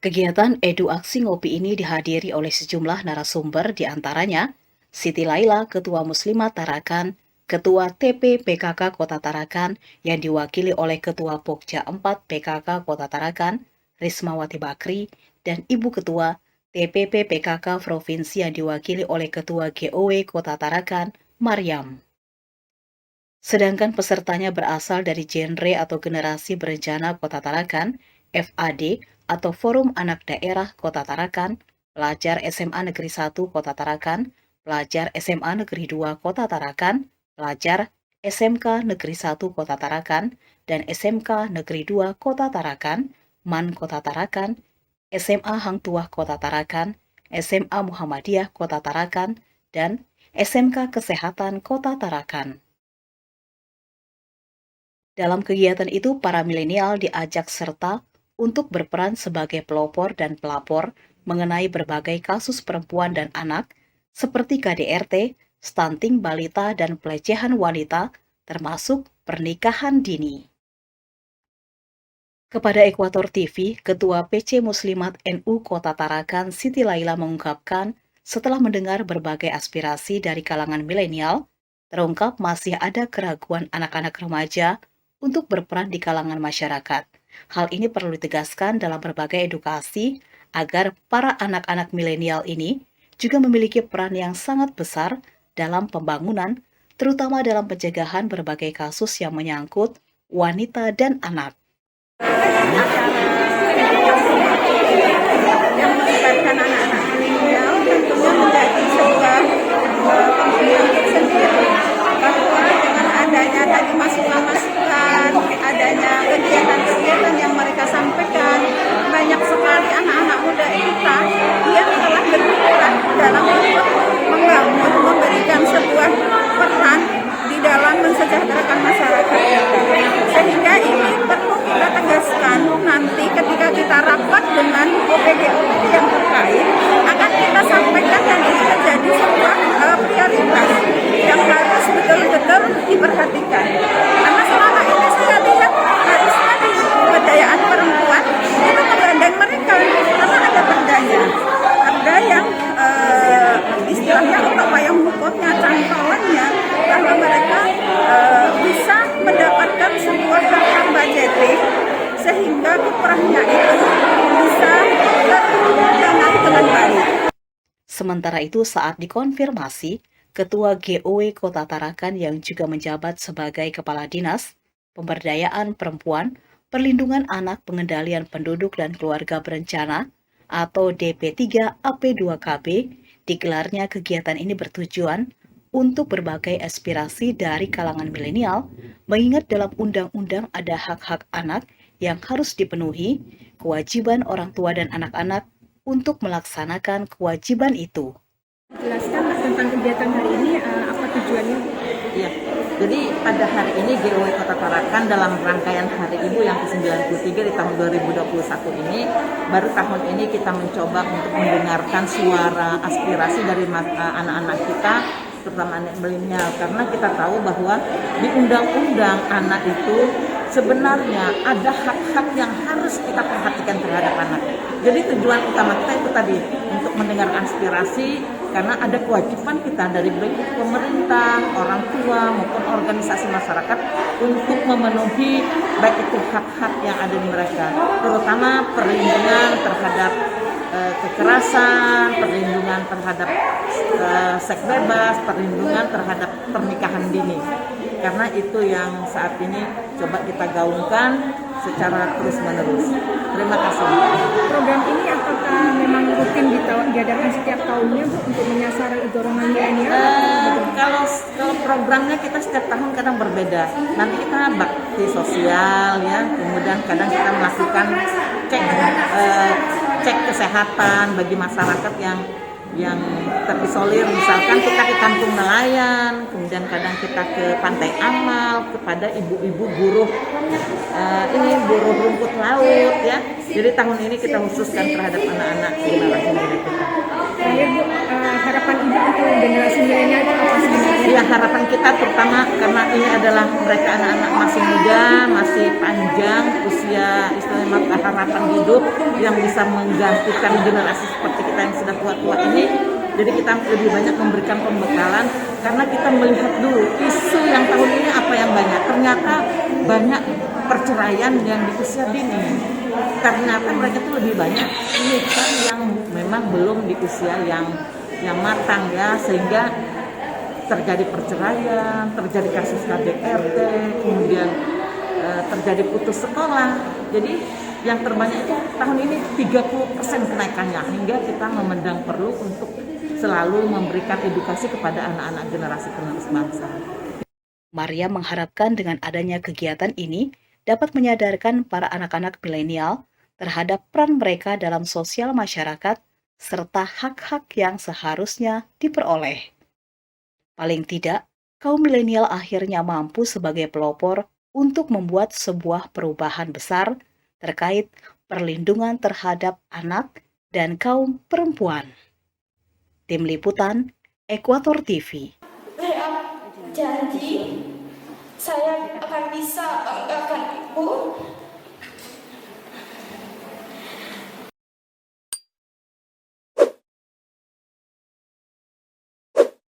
Kegiatan Edu Aksi Ngopi ini dihadiri oleh sejumlah narasumber di antaranya Siti Laila, Ketua Muslimat Tarakan, Ketua TP PKK Kota Tarakan yang diwakili oleh Ketua Pokja 4 PKK Kota Tarakan, Rismawati Bakri, dan Ibu Ketua TPP PKK Provinsi yang diwakili oleh Ketua GOW Kota Tarakan, Maryam. Sedangkan pesertanya berasal dari genre atau generasi berencana Kota Tarakan, FAD atau Forum Anak Daerah Kota Tarakan, pelajar SMA Negeri 1 Kota Tarakan, pelajar SMA Negeri 2 Kota Tarakan, pelajar SMK Negeri 1 Kota Tarakan, dan SMK Negeri 2 Kota Tarakan, MAN Kota Tarakan, SMA Hang Tuah Kota Tarakan, SMA Muhammadiyah Kota Tarakan, dan SMK Kesehatan Kota Tarakan. Dalam kegiatan itu, para milenial diajak serta untuk berperan sebagai pelopor dan pelapor mengenai berbagai kasus perempuan dan anak, seperti KDRT, stunting balita, dan pelecehan wanita, termasuk pernikahan dini. Kepada Ekuator TV, Ketua PC Muslimat NU Kota Tarakan, Siti Laila mengungkapkan, setelah mendengar berbagai aspirasi dari kalangan milenial, terungkap masih ada keraguan anak-anak remaja untuk berperan di kalangan masyarakat. Hal ini perlu ditegaskan dalam berbagai edukasi agar para anak-anak milenial ini juga memiliki peran yang sangat besar dalam pembangunan, terutama dalam pencegahan berbagai kasus yang menyangkut wanita dan anak. Yang melibatkan anak-anak milenial tentunya menjadi sebuah pembinaan tersendiri, bahwa dengan adanya tadi masukan-masukan, adanya kegiatan-kegiatan yang mereka sampaikan, banyak sekali anak-anak muda kita yang telah berperan dalam untuk membangun, memberikan sebuah peran di dalam mensejahterakan masyarakat kita. Sehingga ini perlu kita tegaskan nanti ketika kita rapat dengan OPD-OPD yang terkait, akan kita sampaikan dan ini menjadi sebuah prioritas yang harus betul-betul diperhatikan. Karena selama ini saya lihat harusnya di pemberdayaan perempuan itu menggandeng mereka, karena ada perdanya. Perda yang istilahnya untuk payung hukumnya, cangkauannya, bahwa mereka bisa mendapatkan sebuah hak budgeting sehingga kiprahnya itu bisa terlaksana dengan baik. Sementara itu, saat dikonfirmasi, Ketua GOW Kota Tarakan yang juga menjabat sebagai Kepala Dinas Pemberdayaan Perempuan, Perlindungan Anak, Pengendalian Penduduk dan Keluarga Berencana atau DP3 AP2KB, digelarnya kegiatan ini bertujuan untuk berbagai aspirasi dari kalangan milenial, mengingat dalam undang-undang ada hak-hak anak yang harus dipenuhi, kewajiban orang tua dan anak-anak untuk melaksanakan kewajiban itu. Jelaskan tentang kegiatan hari ini, apa tujuannya? Iya, jadi pada hari ini GOW Kota Tarakan dalam rangkaian Hari Ibu yang ke-93 di tahun 2021 ini, baru tahun ini kita mencoba untuk mendengarkan suara aspirasi dari anak-anak kita, terutama anak milenial, karena kita tahu bahwa di undang-undang anak itu sebenarnya ada hak-hak yang harus kita perhatikan terhadap anak. Jadi tujuan utama kita itu tadi untuk mendengarkan aspirasi, karena ada kewajiban kita dari baik pemerintah, orang tua maupun organisasi masyarakat untuk memenuhi baik itu hak-hak yang ada di mereka, terutama perlindungan terhadap kekerasan, perlindungan terhadap seks bebas, perlindungan terhadap pernikahan dini. Karena itu yang saat ini coba kita gaungkan secara terus-menerus. Terima kasih. Program ini apakah memang rutin diadakan setiap tahunnya, Bu, untuk menyasar golongan milenial? Kalau programnya kita setiap tahun kadang berbeda. Nanti kita bakti sosial ya, kemudian kadang kita melakukan cek kesehatan bagi masyarakat yang terisolir, misalkan kita ke kampung nelayan, kemudian kadang kita ke pantai amal, kepada ibu-ibu buruh buruh rumput laut ya. Jadi tahun ini kita khususkan terhadap anak-anak generasi muda kita. Terakhir, Bu, harapan Ibu untuk generasi milenial apa sebenarnya? Ya, harapan kita terutama karena ini adalah mereka anak-anak masih muda, masih masih panjang, usia istilahnya mata harapan hidup yang bisa menggantikan generasi seperti kita yang sudah tua-tua ini. Jadi kita lebih banyak memberikan pembekalan karena kita melihat dulu isu yang tahun ini apa yang banyak. Ternyata banyak perceraian yang di usia dini. Ternyata mereka tuh lebih banyak nikah yang memang belum di usia yang matang ya, sehingga terjadi perceraian, terjadi kasus KDRT, kemudian terjadi putus sekolah. Jadi yang terbanyak itu tahun ini 30% kenaikannya, hingga kita memandang perlu untuk selalu memberikan edukasi kepada anak-anak generasi penerus bangsa. Maria mengharapkan dengan adanya kegiatan ini dapat menyadarkan para anak-anak milenial terhadap peran mereka dalam sosial masyarakat serta hak-hak yang seharusnya diperoleh. Paling tidak, kaum milenial akhirnya mampu sebagai pelopor untuk membuat sebuah perubahan besar terkait perlindungan terhadap anak dan kaum perempuan. Tim Liputan, Ekuator TV. Saya janji saya akan bisa banggakan